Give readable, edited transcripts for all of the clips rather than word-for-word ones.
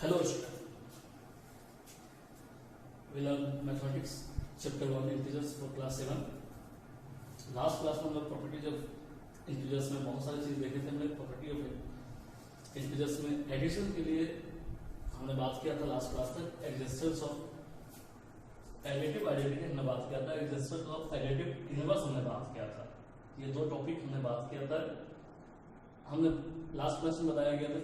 Hello, we learn mathematics chapter 1 integers for class 7. Last class में हम लोग properties of integers में बहुत सारी चीज देखे थे। हमने प्रॉपर्टी ऑफ इंटीजर्स में एडिशन के लिए हमने बात किया था लास्ट क्लास तक। एग्जिस्टेंस ऑफ एडिटिव आइडेंटिटी हमने बात किया था, एग्जिस्टेंस ऑफ एडिटिव इनवर्स हमने बात किया था। ये दो टॉपिक हमने बात किया था। हमने लास्ट क्लास में बताया गया था।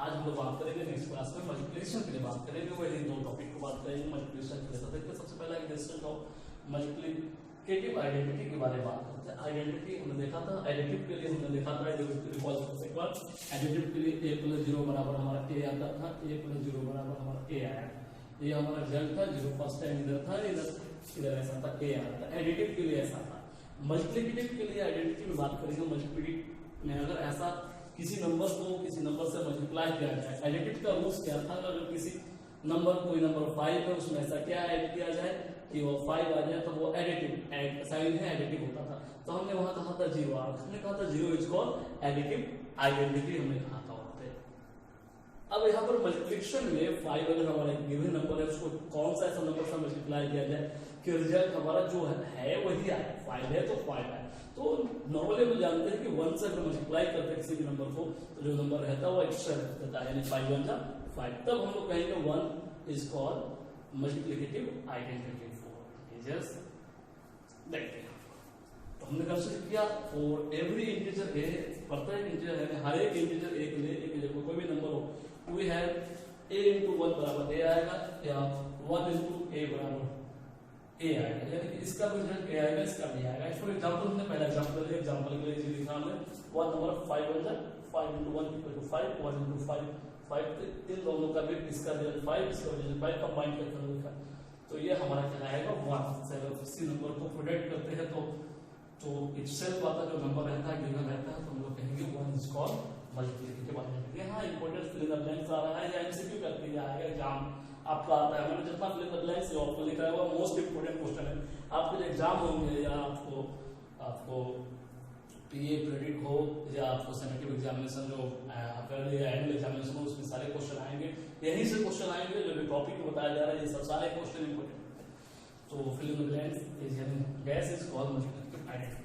आज हम लोग बात करेंगे नेक्स्ट क्लास में मल्टीप्लिकेशन के लिए बात करेंगे। वही दो टॉपिक को बात करेंगे मल्टीप्लिकेशन के लिए। तो देखिए सबसे पहला एग्जिस्टेंस ऑफ मल्टीप्लिकेटिव आइडेंटिटी के बारे में बात करते हैं। आइडेंटिटी हमने देखा था, एडिटिव के लिए हमने देखा था, रिकॉल करते एक बार। एडिटिव के लिए a + 0 बराबर हमारा a आता था, a + 0 बराबर हमारा a आया। ये हमारा रिजल्ट था, 0 फर्स्ट टाइम इधर था, इधर ऐसा था, a आया था। एडिटिव के लिए ऐसा था। मल्टीप्लिकेटिव के लिए आइडेंटिटी में बात करेंगे। मल्टीप्लिकेटिव में अगर ऐसा किसी नंबर को किसी नंबर से मल्टीप्लाई किया जाए, एडिटिव का रूल्स क्या था, अगर किसी नंबर कोई नंबर 5 है उसमें ऐसा क्या ऐड किया जाए कि वो 5 आ जाए तो वो एडिटिव साइन है, एडिटिव होता था। तो हमने वहां कहा था 0, हमने कहा था 0 इज कॉल्ड एडिटिव आइडेंटिटी, हमने कहा था वहां पे। अब यहाँ पर मल्टीप्लिकेशन में 5 अगर हमारा गिवन नंबर है उसको कौन सा ऐसा नंबर से मल्टीप्लाई किया जाए कि रिजल्ट हमारा जो है वही आए। 5 है तो 5 आए। तो नॉर्मली हम जानते हैं कि 1 से अगर मल्टीप्लाई करते हैं किसी भी नंबर को तो जो नंबर रहता है वो एक्स्ट्रा रहता है, यानी 5 1 जा 5। तब हम लोग कहेंगे 1 is called multiplicative identity for integers. देखते हैं तो हमने कंसीडर किया फॉर एवरी इंटीजर ए, प्रत्येक इंटीजर है हर एक इंटीजर एक ले एक जगह कोई भी नंबर हो, वी हैव a * 1 बराबर a आएगा या 1 * a बराबर a आएगा, यानी कि इसका भी रिजल्ट a आएगा, इसका भी आएगा। फॉर एग्जांपल हमने पहला एग्जांपल लिया, एग्जांपल के लिए लिखा हमने 1 नंबर 5 1 जा 5 * 1 = 5, 1 * 5 5। इन दोनों का भी इसका रिजल्ट 5 इसका रिजल्ट 5 कंबाइन करके हमने लिखा। तो ये हमारा कहलाएगा 1 से। अगर किसी नंबर को प्रोडक्ट करते हैं तो इटसेल्फ वाला जो नंबर रहता है गिवन रहता है तो हम लोग कहेंगे 1 इज कॉल्ड मल्टीप्लिकेटिव आइडेंटिटी। यहाँ important fill in the blanks आ रहा है या एमसीक्यू करके आएगा एग्जाम आपका आता है। मैंने जितना फिल इन द ब्लैंक्स आपको लिखा है वो मोस्ट इंपोर्टेंट क्वेश्चन है। आपके एग्जाम होंगे या आपको पीए क्रेडिट हो या आपको सेमेस्टर एग्जामिनेशन जो एनुअल एग्जामिनेशन हो उसमें सारे क्वेश्चन आएंगे, यहीं से क्वेश्चन आएंगे। जो भी टॉपिक बताया जा रहा है ये सब सारे क्वेश्चन इंपोर्टेंट है। तो fill in the blanks is यानी gas is called multiplicative identity.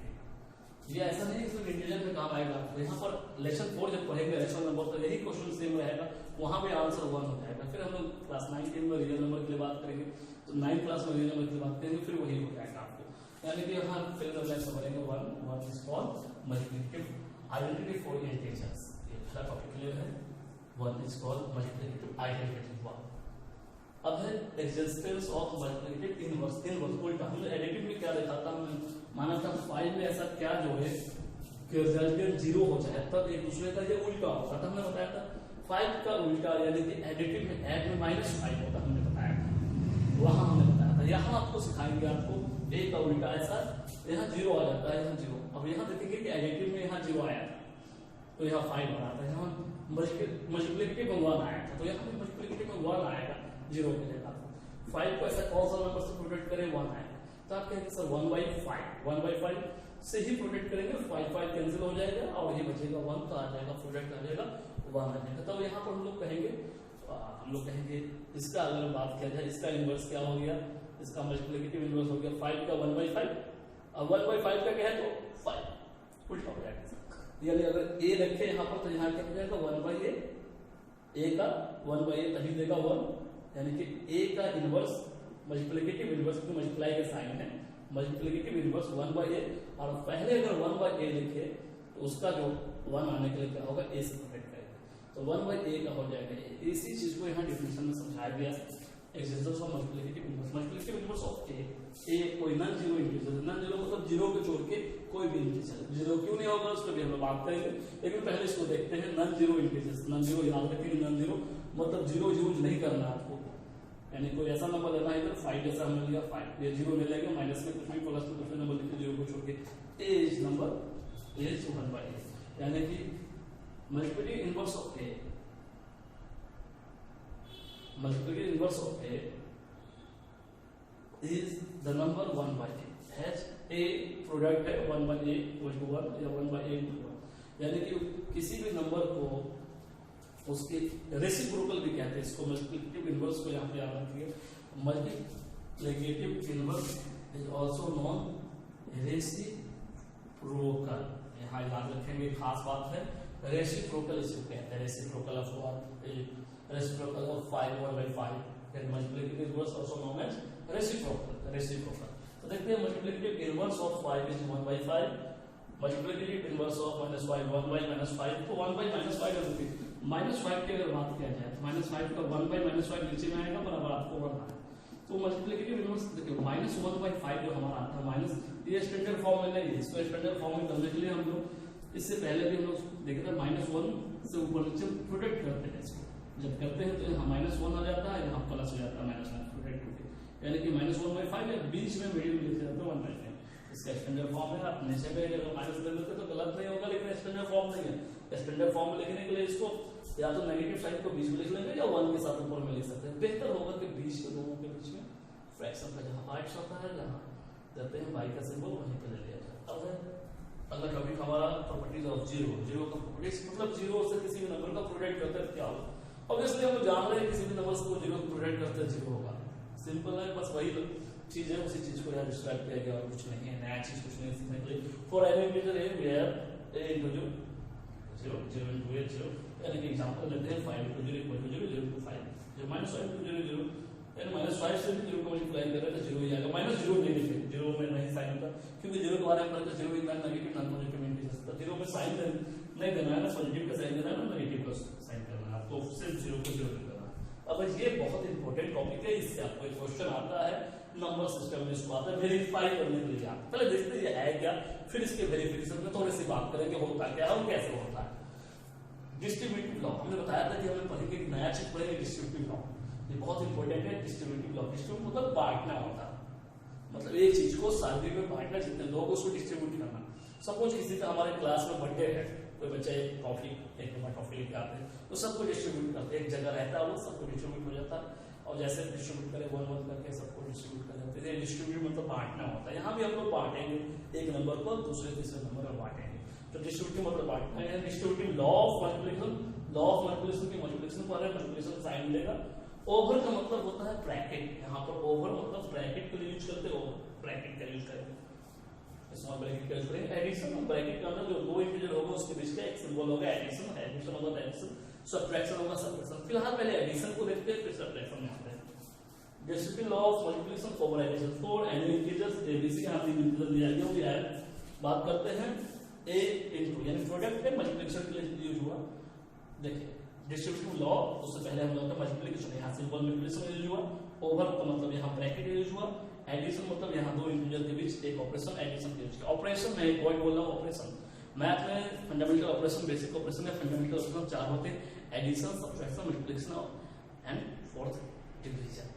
ये ऐसा नहीं है सिर्फ इंटीजर में काम आएगा। तो यहाँ पर लेसन 4 जब पढ़ेंगे लेसन नंबर तो यही क्वेश्चन सेम रहेगा, वहां पे आंसर 1 हो जाएगा। फिर हम लोग क्लास 9 10 में रियल नंबर के लिए बात करेंगे, तो 9 क्लास में रियल नंबर की बात करेंगे, फिर वही हो जाएगा आपको। यानी कि यहाँ फिल इन द ब्लैंक्स में पढ़ेंगे 1 is called multiplicative identity for integers. ये पहला टॉपिक क्लियर है, 1 इज कॉल्ड मल्टीप्लिकेटिव आइडेंटिटी। अब है existence of multiplicative inverse. Inverse उल्टा हमने एडिटिव में क्या देखा था, हमने माना था 5 में ऐसा क्या जो है कि रिजल्टेंट 0 हो जाए तब एक दूसरे का ये उल्टा होगा। तो हमने बताया था 5 का उल्टा यानी कि एडिटिव में ऐड में -5 होता, हमने बताया था वहां हमने बताया था। यहाँ आपको सिखाएंगे आपको a का उल्टा ऐसा, यहाँ 0 आ जाता है, यहाँ 0। अब यहाँ देखेंगे कि एडिटिव में यहाँ 0 आया था तो यहाँ 5 बना था, यहाँ मल्टीप्लिकेटिव में 1 आया था तो यहाँ भी मल्टीप्लिकेटिव में 1 आएगा 0 के जगह। 5 को ऐसा कौन सा नंबर से प्रोडक्ट करें 1 आएगा। तो आप कहेंगे सर 1/5 से ही प्रोडक्ट करेंगे, 5 कैंसिल हो जाएगा और ये बचेगा 1 तो आ जाएगा, प्रोडक्ट आ जाएगा 1 आ जाएगा। तब यहाँ पर हम लोग कहेंगे इसका अगर बात किया जाए इसका इनवर्स क्या हो गया, इसका मल्टीप्लिकेटिव इनवर्स हो गया 5 का 1/5। अब 1/5 का क्या है तो 5 उल्टा हो जाएगा। यानी अगर a रखे यहाँ पर तो यहाँ क्या हो जाएगा 1/a, a का 1/a तभी देगा 1, यानी कि a का इनवर्स मल्टीप्लिकेटिव इनवर्स की मल्टीप्लाई का साइन है, मल्टीप्लिकेटिव इनवर्स 1/a। और पहले अगर 1/a लिखे तो उसका जो 1 आने के लिए क्या होगा a से प्रोडक्ट करेगा तो 1/a का हो जाएगा। इसी चीज को यहाँ डिफिनेशन में समझाया गया existence of multiplicative inverse. Multiplicative inverse of a कोई non zero integer, non zero मतलब 0 को छोड़ के कोई भी इंटीजर। 0 क्यों नहीं होगा उसको भी हम लोग बात करेंगे, लेकिन पहले इसको देखते हैं। Non zero integers, non zero याद रखेंगे, नॉन जीरो मतलब 0 यूज नहीं करना आपको, यानी कोई ऐसा नंबर लेना है इधर 5 जैसा हमने लिया 5, ये 0 ले लेंगे, माइनस में कुछ भी प्लस में कुछ भी नंबर लिखते 0 को छोड़ के a is number a is 1/a, यानी कि multiplicative inverse of a, multiplicative inverse of a is the number 1/a, has a product है 1/a = 1 या 1/a = 1, यानी कि किसी भी नंबर को उसके रेसिप्रोकल भी कहते हैं इसको। मल्टीप्लिकेटिव इनवर्स को यहाँ पे याद रखिए, multiplicative inverse is also known reciprocal, यहाँ याद रखेंगे, खास बात है। रेसिप्रोकल इसको कहते हैं, reciprocal of what, reciprocal of 5 1/5, फिर multiplicative inverse also known as reciprocal. तो देखते हैं multiplicative inverse of 5 is 1/5, multiplicative inverse of -5 1/-5, तो 1/-5 होती है। -5 की अगर बात किया जाए तो -5 का 1/-5 नीचे में आएगा, बराबर आपको 1 आएगा। तो मल्टीप्लिकेटिव इनवर्स देखिए -1/5 जो हमारा आता है, माइनस ये स्टैंडर्ड फॉर्म में नहीं है, इसको स्टैंडर्ड फॉर्म में करने के लिए हम लोग इससे पहले भी हम लोग देखे थे -1 से ऊपर नीचे प्रोडक्ट करते हैं इसको। जब करते हैं तो यहाँ -1 आ जाता है, यहाँ प्लस हो जाता है -1 प्रोडक्ट होके, यानी कि -1/5 या बीच में मीडियम लिख जाते हैं 1/5। इसका स्टैंडर्ड फॉर्म है, आप नीचे में अगर माइनस ले लेते तो गलत नहीं होगा, लेकिन स्टैंडर्ड फॉर्म नहीं है। स्टैंडर्ड फॉर्म में लिखने के लिए इसको या तो नेगेटिव साइन को बीच में लिख लेंगे या 1 के साथ ऊपर में लिख सकते हैं। बेहतर होगा कि बीच के दोनों के बीच में फ्रैक्शन का जहां पार्ट्स होता है, जहां देते हैं बाई का सिंबल वहीं पे ले लिया जाता है। अगर कभी हमारा प्रॉपर्टीज ऑफ जीरो का प्रॉपर्टीज मतलब जीरो से किसी भी नंबर का प्रोडक्ट करते हैं क्या होगा, ऑब्वियसली हम जान रहे हैं किसी भी नंबर से वो जीरो प्रोडक्ट करते हैं जीरो होगा, सिंपल है, बस वही चीज है, उसी चीज को यहाँ डिस्क्राइब किया गया और कुछ नहीं है, नया चीज कुछ नहीं सीखने के लिए। For any integer a where a into 0 0 0 into a 0, यानी कि एग्जांपल लेते हैं 5 into 0 equal to 0 0 to 5, जो -5 into 0 0, यानी -5 से 0 को मल्टीप्लाई करें तो 0 ही आएगा। -0 नहीं लिखें, 0 में नहीं साइन होता, क्योंकि 0 के बारे में पढ़ते 0 इतना नेगेटिव नॉन पॉजिटिव इंटीजर होता है, 0 में साइन नहीं देना है ना, पॉजिटिव का साइन देना है ना, नेगेटिव का साइन करना है, आपको सिर्फ 0 को 0 करना है। अब ये बहुत इंपॉर्टेंट टॉपिक है, इससे आपको एक क्वेश्चन आता है नंबर सिस्टम में, इसको आता है वेरीफाई करने के लिए। आप पहले देखते हैं है क्या, फिर इसके वेरिफिकेशन में थोड़ी सी बात करेंगे होता क्या है और कैसे होता है। डिस्ट्रीब्यूटिव लॉ हमने बताया था कि हमें पढ़ेंगे, नया चीज पढ़ेंगे डिस्ट्रीब्यूटिव लॉ, ये बहुत इंपॉर्टेंट है। डिस्ट्रीब्यूटिव लॉ, डिस्ट्रीब्यूट मतलब बांटना होता है, मतलब एक चीज को सारे में बांटना, जितने लोग उसको डिस्ट्रीब्यूट करना। सपोज किसी का हमारे क्लास में बर्थडे है, कोई बच्चा एक टॉफी लेके आते हैं तो सबको डिस्ट्रीब्यूट करते हैं, एक जगह रहता है वो सबको डिस्ट्रीब्यूट हो जाता है, और जैसे डिस्ट्रीब्यूट करें 1 करके सबको डिस्ट्रीब्यूट कर देते हैं। डिस्ट्रीब्यूट मतलब बांटना होता है, यहाँ भी हम लोग बांटेंगे एक नंबर को दूसरे तीसरे नंबर में बांटेंगे, तो डिस्ट्रीब्यूटिव मतलब बांटना है। Distributive law of multiplication, law of multiplication की मल्टीप्लिकेशन पर मल्टीप्लिकेशन साइन मिलेगा। ओवर का मतलब होता है ब्रैकेट, यहाँ पर ओवर मतलब ब्रैकेट के लिए यूज करते हैं, ब्रैकेट का यूज करेंगे, स्मॉल ब्रैकेट का यूज करेंगे। एडिशन ब्रैकेट का मतलब जो दो इंटीजर होगा उसके बीच का एक सिंबल होगा एडिशन, एडिशन होगा एडिशन, सब्ट्रैक्शन होगा सब्ट्रैक्शन। फिलहाल पहले एडिशन को देखते हैं फिर सब्ट्रैक्शन में आते हैं। Distributive law of multiplication for addition for any integers A B C, यहाँ तीन इंटीजर दिया गया वो है। बात करते हैं a इनटू, यानी प्रोडक्ट है मल्टीप्लिकेशन के लिए यूज हुआ। देखिए डिस्ट्रीब्यूटिव लॉ, उससे पहले हम लोग का मल्टीप्लिकेशन, यहाँ सिंपल मल्टीप्लिकेशन यूज हुआ। ओवर का मतलब यहाँ ब्रैकेट यूज हुआ। एडिशन मतलब यहाँ दो इंटीजर के बीच एक ऑपरेशन, एडिशन यूज किया। ऑपरेशन में एक पॉइंट बोल रहा हूँ, ऑपरेशन मैथ में फंडामेंटल ऑपरेशन, बेसिक ऑपरेशन में फंडामेंटल ऑपरेशन चार होते हैं, addition, subtraction, multiplication and fourth division.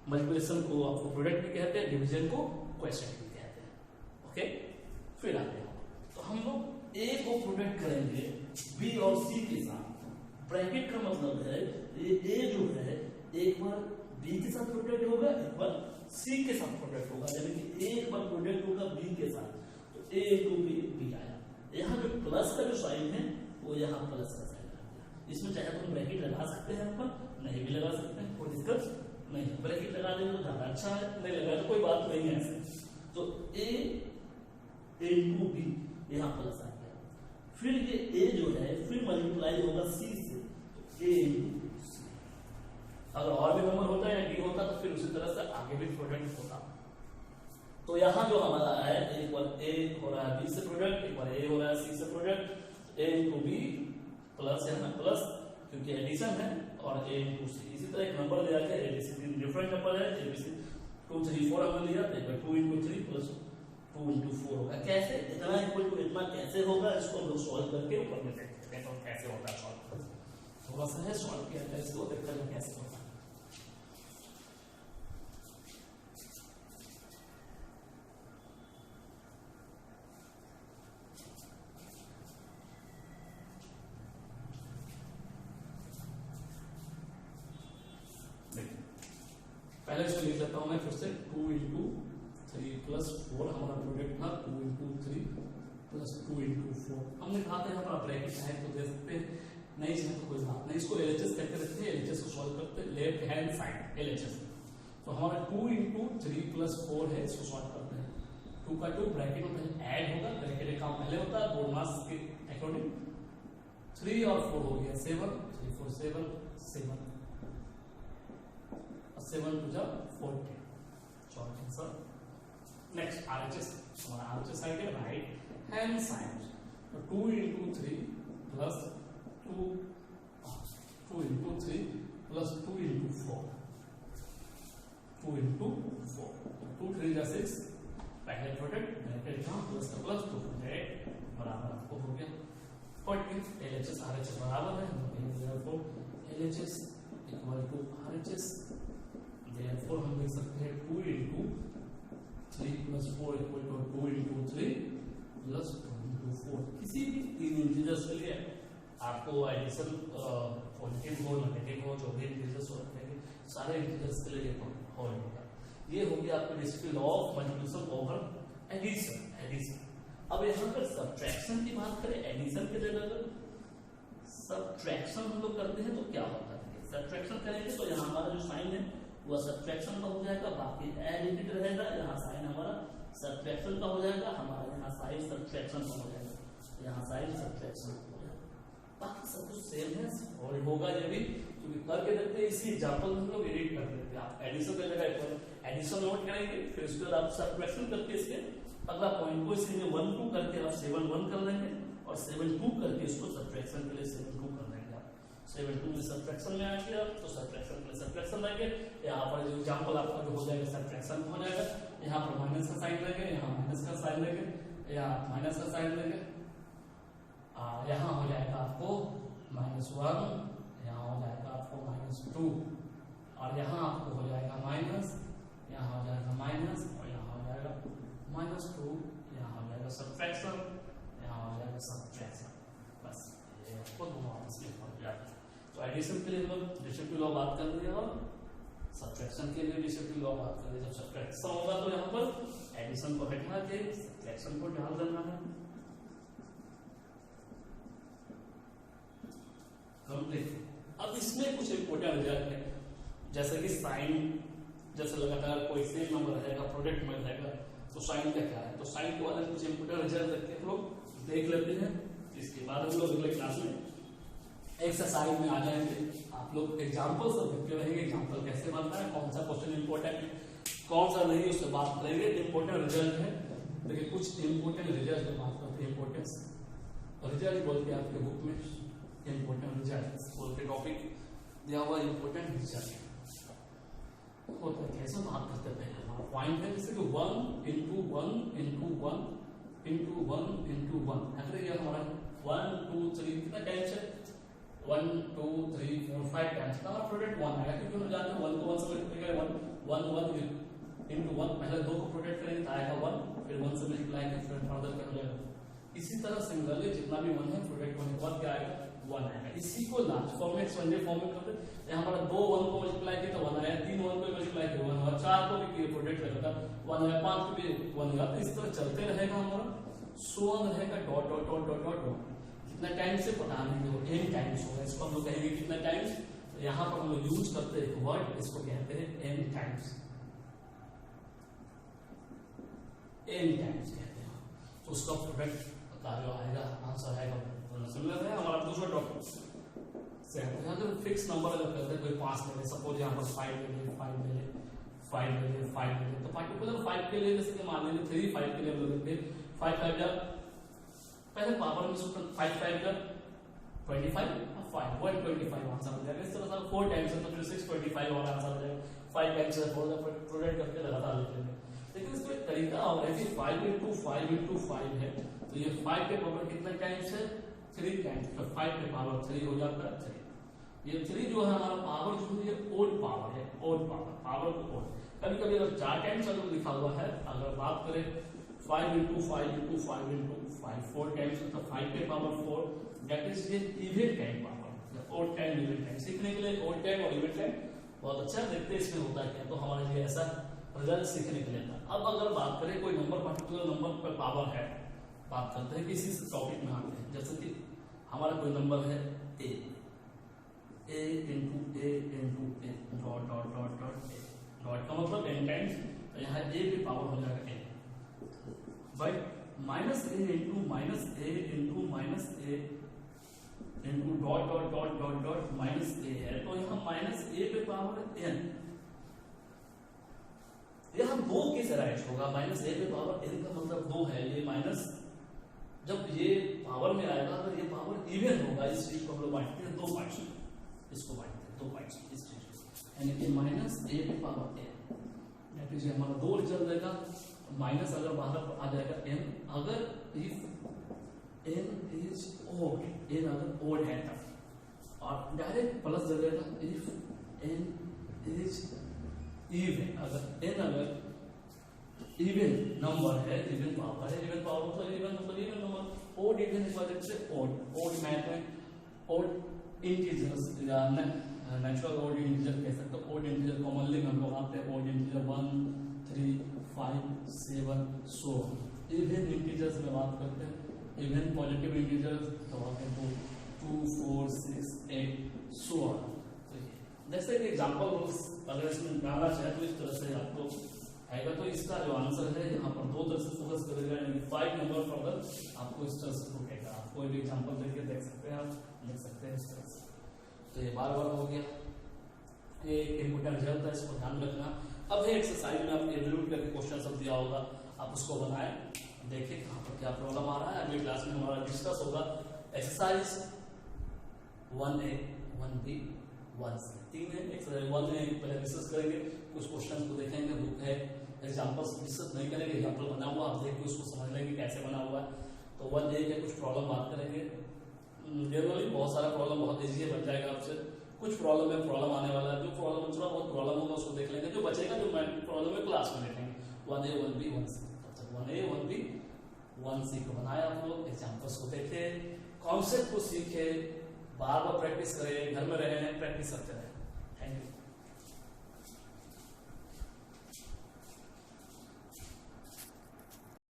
Multiplication को आपको प्रोडक्ट भी कहते हैं, डिवीजन को क्वोशिएंट भी कहते हैं। ओके, फिर आते हैं तो हम लोग ए को प्रोडक्ट करेंगे बी और सी के साथ। ब्रैकेट का मतलब है ये ए जो है एक बार बी के साथ प्रोडक्ट होगा, एक बार सी के साथ प्रोडक्ट होगा, यानी कि एक बार प्रोडक्ट होगा बी के साथ, तो ए टू बी आया। यहाँ जो प्लस का जो साइन है वो यहाँ प्लस का साइन आ गया। इसमें चाहे तो ब्रैकेट लगा सकते हैं, आपका नहीं भी लगा सकते हैं, कोई दिक्कत नहीं। ब्रैकेट लगा देंगे तो ज्यादा अच्छा है, नहीं लगा तो कोई बात नहीं है ऐसे। तो ए इनटू बी यहाँ प्लस आ गया, फिर ये ए जो है फिर मल्टीप्लाई होगा सी से, तो ए इनटू सी। अगर और भी नंबर होता है या डी होता तो फिर उसी तरह से आगे भी प्रोडक्ट होता। तो यहाँ जो हमारा है एक बार ए हो रहा है बी से प्रोडक्ट, एक बार ए हो रहा है सी से product, A into B plus है ना, प्लस क्योंकि एडिशन है, और ए इनटू सी। इसी तरह एक नंबर दिया गया, एबीसी तीन डिफरेंट नंबर है, एबीसी 2 3 4 हमने लिया, एक बार 2 इनटू 3 प्लस 2 इनटू 4 होगा। कैसे इतना इक्वल टू इतना कैसे होगा, इसको हम लोग सॉल्व करके ऊपर में देखते हैं तो कैसे होता है सॉल्व। थोड़ा सा है सॉल्व किया जाए इसको, देखते हैं कैसे होता है। पहले इसको लिख लेता हूं मैं फिर से, 2 इनटू 3 प्लस 4 हमारा प्रोडक्ट था, 2 इनटू 3 प्लस 2 इनटू 4। हमने कहा था यहाँ पर ब्रैकेट है तो दे सकते हैं, नहीं चाहिए तो कोई बात नहीं, इसको LHS कहते रहते हैं। LHS को सॉल्व करते हैं लेफ्ट हैंड साइड LHS। तो हमारा 2 × 3 + 4 है, इसको सॉल्व करते हैं। 2 का 2 ब्रैकेट में पहले ऐड होगा, ब्रैकेट का काम पहले होता है बोर्ड मास के अकॉर्डिंग। 3 और 4 हो गया 7, 3 4 7 7 और 7 2 जा 14, शॉर्ट आंसर। नेक्स्ट RHS, हमारा RHS साइड है राइट हैंड साइड। तो 2 × 3 + 2 × 3 + 2 × 4, 2 × 4, 2 3 जा 6, पहले प्रोडक्ट ब्रैकेट का प्लस का प्लस 2 बराबर आपको हो गया 40। LHS RHS बराबर है, therefore LHS = RHS। therefore हम लिख सकते हैं 2 × 3 + 4 = 2 × 3 + 2 × 4। किसी भी तीन इंटीजर्स के लिए आपको एडिशन पॉजिटिव हो नेगेटिव हो जो भी इंटीजर्स होते हैं सारे इंटीजर्स के लिए होल होगा। ये हो गया आपका basically law of multiplication over addition. अब यहाँ पर सब्ट्रैक्शन की बात करें, एडिशन के जगह अगर सब्ट्रैक्शन हम लोग करते हैं तो क्या होता है? सब्ट्रैक्शन करेंगे तो यहाँ हमारा जो साइन है वह सब्ट्रैक्शन का हो जाएगा, बाकी एडिटेड रहेगा। यहाँ साइन हमारा सब्ट्रैक्शन का हो जाएगा, हमारा यहाँ साइन सब्ट्रैक्शन का हो जाएगा, यहाँ साइन सब्ट्रैक्शन हो जाएगा। बाकी सब कुछ सेम है, सॉल्व होगा ये भी, क्योंकि करके देखते हैं। इसी एग्जांपल में हम लोग एडिट कर देते हैं। आप एडिशन की जगह एडिशन नोट करेंगे, फिर उसके बाद आप सब्ट्रैक्शन करके इसके अगला पॉइंट को इसी में 1 2 करके आप 7 1 कर लेंगे और 7 2 करके इसको सब्ट्रैक्शन के लिए 7 2 कर लेंगे। आप 7 2 में सब्ट्रैक्शन में आएंगे आप तो सब्ट्रैक्शन के लिए सब्ट्रैक्शन लेंगे। यहाँ पर जो एग्जांपल आपका जो हो जाएगा सब्ट्रैक्शन हो जाएगा, यहाँ पर माइनस का साइन लेंगे, यहाँ माइनस का साइन लेंगे, यहाँ माइनस का साइन लेंगे, यहाँ हो जाएगा आपको -1, यहाँ हो जाएगा आपको -2 और यहाँ आपको हो जाएगा माइनस, यहाँ हो जाएगा माइनस और यहाँ हो जाएगा -2, यहाँ हो जाएगा सब्ट्रैक्शन, यहाँ हो जाएगा सब्ट्रैक्शन। बस ये आपको दोनों आपस में हो जाएगा। तो एडिशन के लिए हम लोग डिस्ट्रीब्यूटिव लॉ बात कर रहे हैं और सब्ट्रैक्शन के लिए डिस्ट्रीब्यूटिव लॉ बात कर रहे हैं। जब सब्ट्रैक्शन होगा तो यहाँ पर एडिशन को हटा के सब्ट्रैक्शन को डाल देना है। कंप्लीट। अब इसमें कुछ इंपोर्टेंट रिजल्ट है, जैसे कि साइन, जैसे लगातार कोई सेम नंबर रहेगा प्रोडक्ट में रहेगा तो साइन का क्या है, तो साइन के वाले कुछ इंपोर्टेंट रिजल्ट देखते हैं, हम लोग देख लेते हैं। इसके बाद हम लोग अगले क्लास में एक्सरसाइज में आ जाएंगे। आप लोग एग्जाम्पल सब देखते रहेंगे, एग्जाम्पल कैसे बनता है, कौन सा क्वेश्चन इंपॉर्टेंट है, कौन सा नहीं, उससे बात करेंगे। इंपॉर्टेंट रिजल्ट है, देखिए कुछ इंपॉर्टेंट रिजल्ट की बात करते हैं। इंपॉर्टेंस रिजल्ट बोल के आपके बुक में इंपॉर्टेंट रिजल्ट बोल के टॉपिक दिया हुआ इंपॉर्टेंट रिजल्ट होता है। कैसे बात करते हैं, हमारा पॉइंट है जैसे कि 1 × 1 × 1 × 1 × 1। अगर ये हमारा 1 2 3 कितना टाइम्स है, 1 2 3 4 5 टाइम्स का प्रोडक्ट 1 आएगा, क्योंकि हम जानते हैं 1 को 1 से मल्टीप्लाई करेंगे, 1 1 × 1 पहले 2 को प्रोडक्ट करेंगे तो आएगा 1, फिर 1 से मल्टीप्लाई करेंगे फिर फर्दर कर जाएगा। इसी तरह सिमिलरली जितना भी 1 है प्रोडक्ट होने के बाद क्या आएगा 1 आएगा। इसी को लार्ज फॉर्म में एक्सपेंडेड फॉर्म में करते हैं। हमारा 2 1 को मल्टीप्लाई किया तो 1 आया, 3 1 को मल्टीप्लाई किया 1 आया, 4 को भी किया प्रोडक्ट लगेगा 1 आया, 5 को भी 1 आया। तो इस तरह चलते रहेगा, हमारा सो ऑन रहेगा dot dot dot dot dot dot. कितना टाइम से पता नहीं, वो n टाइम्स होगा। इसको हम लोग कहेंगे कितना टाइम्स, तो यहाँ पर हम लोग यूज करते हैं वर्ड, इसको कहते हैं n टाइम्स, n टाइम्स कहते हैं। तो उसका प्रोडक्ट का जो आएगा आंसर आएगा सिमिलर है। हमारा दूसरा टॉपिक से अगर फिक्स नंबर अगर करते हैं, कोई 5 ले ले, सपोज यहाँ पर 5 ले ले, 5 ले ले, 5 ले ले, 5 ले ले, तो पार्टिकुलर 5 के लिए जैसे कि मान लीजिए 3 5 के लिए हम लोग लिखते हैं 5 5 जा पहले पावर में सूत्र 5 5 जा 25 और 5 125 आंसर हो जाएगा। इस तरह से 4 टाइम्स है तो फिर 625 और आंसर हो जाएगा। 5 टाइम्स से 4 प्रोडक्ट करके लगातार लिख लेंगे। लेकिन इसको एक तरीका और है कि 5 × 5 × 5 है, तो ये 5 के पावर कितना टाइम्स है 3 टाइम्स, तो 5 के पावर 3 हो जाता है 3। ये 3 जो है हमारा पावर जो है ओड पावर है, ओड पावर, पावर को ओड। कभी कभी अगर 4 टाइम्स अगर लिखा हुआ है, अगर बात करें 5 × 5 × 5 × 5 4 टाइम्स, तो 5 के पावर 4 दैट इज ये even time power, odd time even time. सीखने के लिए ओड टाइम और इवन टाइम बहुत अच्छा देखते हैं इसमें होता है क्या, तो हमारे लिए ऐसा रिजल्ट सीखने के लिए था। अब अगर बात करें कोई नंबर पर्टिकुलर नंबर पर पावर है, बात करते हैं किसी टॉपिक में आते हैं, जैसे कि हमारा कोई नंबर है a, a into a dot dot dot dot a, dot का मतलब n टाइम्स, तो यहाँ ए की पावर हो जाएगा n by minus a into minus a into dot dot dot dot dot minus a है, तो यहाँ माइनस ए पे पावर n, यहाँ 2 किस राइट होगा, माइनस ए पे पावर n का मतलब 2 है, ये माइनस जब ये पावर में आएगा तो ये पावर इवन होगा, इस चीज को हम लोग बांटते हैं 2 पार्ट्स में, इसको बांटते हैं 2 पार्ट्स में, इस चीज को, यानी कि माइनस ए पे पावर n, दैट इज हमारा 2 रिजल्ट देगा, माइनस अगर बाहर आ जाएगा n, अगर if n is odd, n अगर ओड है तब, और डायरेक्ट प्लस देगा इफ n इज इवन, अगर n अगर इवन नंबर है, इवन पावर है, इवन पावर मतलब इवन नंबर, ओड इवन इस वजह से ओड मैथ में ओड इंटीजर्स या नेचुरल ओड इंटीजर कह सकते हो, ओड इंटीजर कॉमनली हम लोग आते हैं, ओड इंटीजर 1 3 5 7 सो, इवन इंटीजर्स में बात करते हैं, इवन पॉजिटिव इंटीजर्स तो आते हैं 2 4 6 8 सो ऑन। जैसे कि एग्जांपल अगर इसमें डालना चाहे तो इस तरह से आपको आएगा, तो इसका जो आंसर है यहाँ पर 2 तरह से फोकस करेगा, यानी 5 नंबर फॉर आपको इस तरह से उठेगा, आप कोई भी एग्जांपल देके देख सकते हैं, आप लिख सकते हैं इस तरह से। तो ये बार हो गया, ये इम्पोर्टेंट रिजल्ट है, इसको ध्यान रखना। अब है एक्सरसाइज में आप एवल्यूट करके क्वेश्चन सब दिया होगा, आप उसको बनाएं, देखिए कहाँ पर क्या प्रॉब्लम आ रहा है, अगली क्लास में हमारा डिस्कस होगा एक्सरसाइज 1A 1B 1C, 3 है एक्सरसाइज 1 में पहले डिस्कस करेंगे, कुछ क्वेश्चंस को देखेंगे, बुक है, एग्जांपल्स डिस्कस नहीं करेंगे, एग्जांपल बना हुआ आप देख के उसको समझ लेंगे कैसे बना हुआ है। तो 1A के कुछ प्रॉब्लम बात करेंगे, जनरली बहुत सारा प्रॉब्लम बहुत इजी है, बन जाएगा आपसे, कुछ प्रॉब्लम में प्रॉब्लम आने वाला है, जो प्रॉब्लम थोड़ा बहुत प्रॉब्लम होगा उसको देख लेंगे, जो बचेगा जो प्रॉब्लम है क्लास में देखेंगे। 1A 1B 1C, तब तक 1A 1B 1C को बनाया आप लोग, एग्जांपल्स को देखे, कॉन्सेप्ट को सीखे, बार बार प्रैक्टिस करें, घर में रहे हैं प्रैक्टिस करते रहे। Thank you.